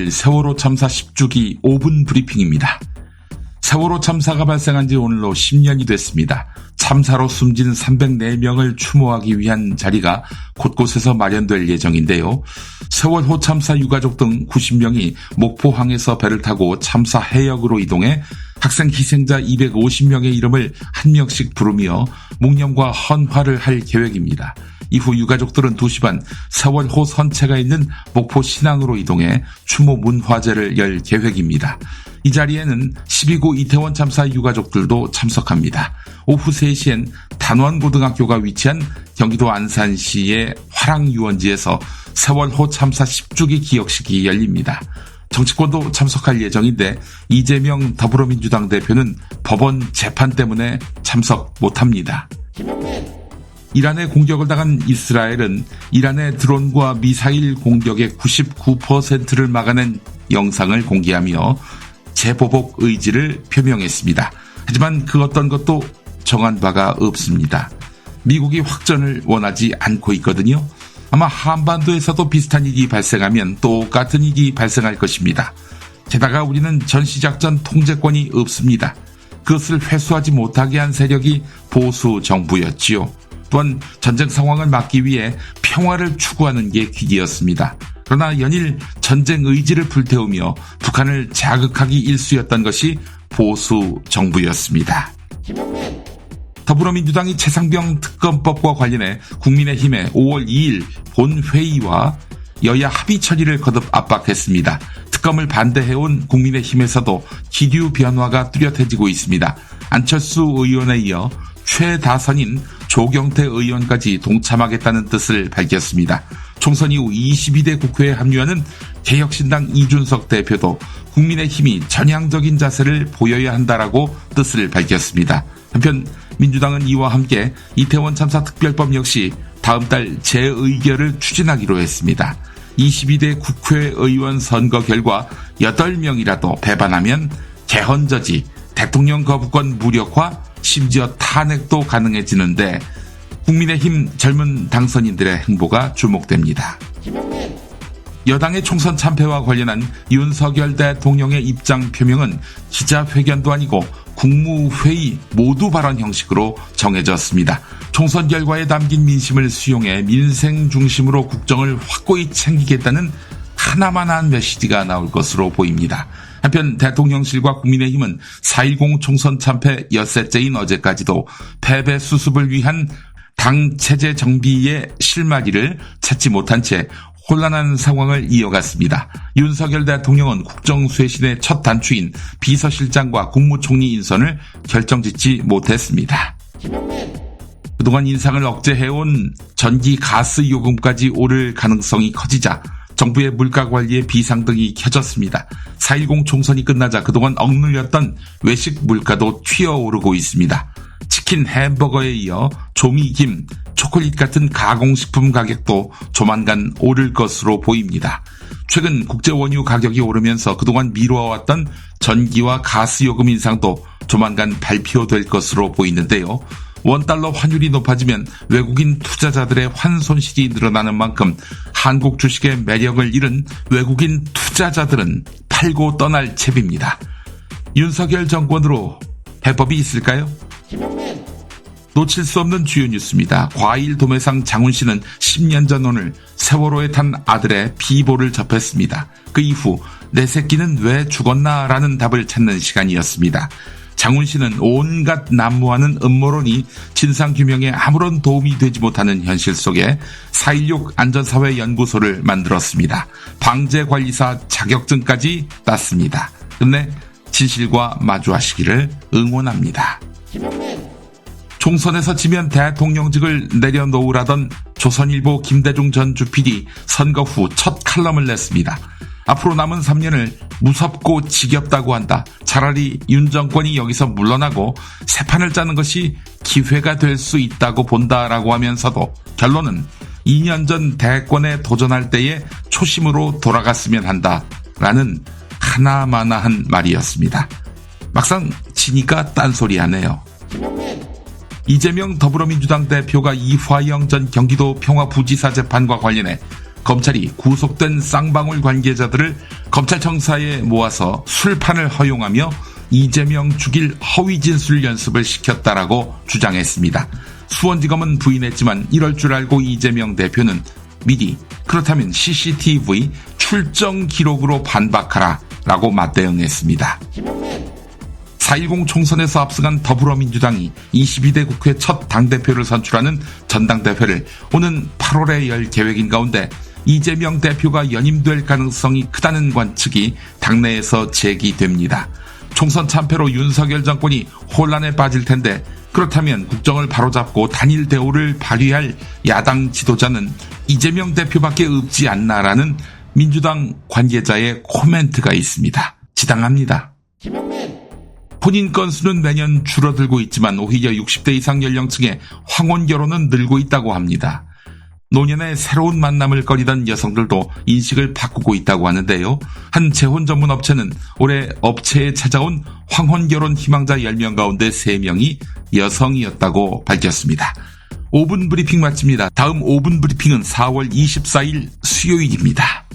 5일 세월호 참사 10주기 5분 브리핑입니다. 세월호 참사가 발생한 지 오늘로 10년이 됐습니다. 참사로 숨진 304명을 추모하기 위한 자리가 곳곳에서 마련될 예정인데요. 세월호 참사 유가족 등 90명이 목포항에서 배를 타고 참사 해역으로 이동해 학생 희생자 250명의 이름을 한 명씩 부르며 묵념과 헌화를 할 계획입니다. 이후 유가족들은 2시 반 세월호 선체가 있는 목포 신항으로 이동해 추모 문화제를 열 계획입니다. 이 자리에는 12구 이태원 참사 유가족들도 참석합니다. 오후 3시엔 단원고등학교가 위치한 경기도 안산시의 화랑유원지에서 세월호 참사 10주기 기억식이 열립니다. 정치권도 참석할 예정인데 이재명 더불어민주당 대표는 법원 재판 때문에 참석 못합니다. 이란에 공격을 당한 이스라엘은 이란의 드론과 미사일 공격의 99%를 막아낸 영상을 공개하며 재보복 의지를 표명했습니다. 하지만 그 어떤 것도 정한 바가 없습니다. 미국이 확전을 원하지 않고 있거든요. 아마 한반도에서도 비슷한 일이 발생하면 똑같은 일이 발생할 것입니다. 게다가 우리는 전시작전 통제권이 없습니다. 그것을 회수하지 못하게 한 세력이 보수 정부였지요. 또한 전쟁 상황을 막기 위해 평화를 추구하는 게 기기였습니다. 그러나 연일 전쟁 의지를 불태우며 북한을 자극하기 일쑤였던 것이 보수 정부였습니다. 더불어민주당이 최상병 특검법과 관련해 국민의힘에 5월 2일 본회의와 여야 합의 처리를 거듭 압박했습니다. 특검을 반대해온 국민의힘에서도 기류 변화가 뚜렷해지고 있습니다. 안철수 의원에 이어 최다선인 조경태 의원까지 동참하겠다는 뜻을 밝혔습니다. 총선 이후 22대 국회에 합류하는 개혁신당 이준석 대표도 국민의힘이 전향적인 자세를 보여야 한다라고 뜻을 밝혔습니다. 한편 민주당은 이와 함께 이태원 참사 특별법 역시 다음 달 재의결을 추진하기로 했습니다. 22대 국회의원 선거 결과 8명이라도 배반하면 개헌저지, 대통령 거부권 무력화, 심지어 탄핵도 가능해지는데 국민의힘 젊은 당선인들의 행보가 주목됩니다. 여당의 총선 참패와 관련한 윤석열 대통령의 입장 표명은 기자회견도 아니고 국무회의 모두 발언 형식으로 정해졌습니다. 총선 결과에 담긴 민심을 수용해 민생 중심으로 국정을 확고히 챙기겠다는 하나만한 메시지가 나올 것으로 보입니다. 한편 대통령실과 국민의힘은 4.10 총선 참패 엿새째인 어제까지도 패배 수습을 위한 당 체제 정비의 실마리를 찾지 못한 채 혼란한 상황을 이어갔습니다. 윤석열 대통령은 국정쇄신의 첫 단추인 비서실장과 국무총리 인선을 결정짓지 못했습니다. 그동안 인상을 억제해온 전기 가스 요금까지 오를 가능성이 커지자 정부의 물가관리에 비상등이 켜졌습니다. 4.10 총선이 끝나자 그동안 억눌렸던 외식 물가도 튀어오르고 있습니다. 치킨, 햄버거에 이어 조미, 김, 초콜릿 같은 가공식품 가격도 조만간 오를 것으로 보입니다. 최근 국제원유 가격이 오르면서 그동안 미뤄왔던 전기와 가스 요금 인상도 조만간 발표될 것으로 보이는데요. 원달러 환율이 높아지면 외국인 투자자들의 환손실이 늘어나는 만큼 한국 주식의 매력을 잃은 외국인 투자자들은 팔고 떠날 채비입니다. 윤석열 정권으로 해법이 있을까요? 놓칠 수 없는 주요 뉴스입니다. 과일 도매상 장훈 씨는 10년 전 오늘 세월호에 탄 아들의 비보를 접했습니다. 그 이후 내 새끼는 왜 죽었나 라는 답을 찾는 시간이었습니다. 장훈 씨는 온갖 난무하는 음모론이 진상규명에 아무런 도움이 되지 못하는 현실 속에 4.16 안전사회연구소를 만들었습니다. 방재관리사 자격증까지 땄습니다. 끝내 진실과 마주하시기를 응원합니다. 총선에서 지면 대통령직을 내려놓으라던 조선일보 김대중 전 주PD 선거 후 첫 칼럼을 냈습니다. 앞으로 남은 3년을 무섭고 지겹다고 한다. 차라리 윤 정권이 여기서 물러나고 새 판을 짜는 것이 기회가 될 수 있다고 본다라고 하면서도 결론은 2년 전 대권에 도전할 때의 초심으로 돌아갔으면 한다라는 하나마나한 말이었습니다. 막상 지니까 딴소리하네요. 이재명 더불어민주당 대표가 이화영 전 경기도 평화부지사 재판과 관련해 검찰이 구속된 쌍방울 관계자들을 검찰청사에 모아서 술판을 허용하며 이재명 죽일 허위 진술 연습을 시켰다라고 주장했습니다. 수원지검은 부인했지만 이럴 줄 알고 이재명 대표는 미리 그렇다면 CCTV 출정 기록으로 반박하라 라고 맞대응했습니다. 4.10 총선에서 압승한 더불어민주당이 22대 국회 첫 당대표를 선출하는 전당대회를 오는 8월에 열 계획인 가운데 이재명 대표가 연임될 가능성이 크다는 관측이 당내에서 제기됩니다. 총선 참패로 윤석열 정권이 혼란에 빠질 텐데 그렇다면 국정을 바로잡고 단일 대우를 발휘할 야당 지도자는 이재명 대표밖에 없지 않나라는 민주당 관계자의 코멘트가 있습니다. 지당합니다. 혼인 건수는 매년 줄어들고 있지만 오히려 60대 이상 연령층의 황혼 결혼은 늘고 있다고 합니다. 노년에 새로운 만남을 꺼리던 여성들도 인식을 바꾸고 있다고 하는데요. 한 재혼 전문 업체는 올해 업체에 찾아온 황혼 결혼 희망자 10명 가운데 3명이 여성이었다고 밝혔습니다. 5분 브리핑 마칩니다. 다음 5분 브리핑은 4월 24일 수요일입니다.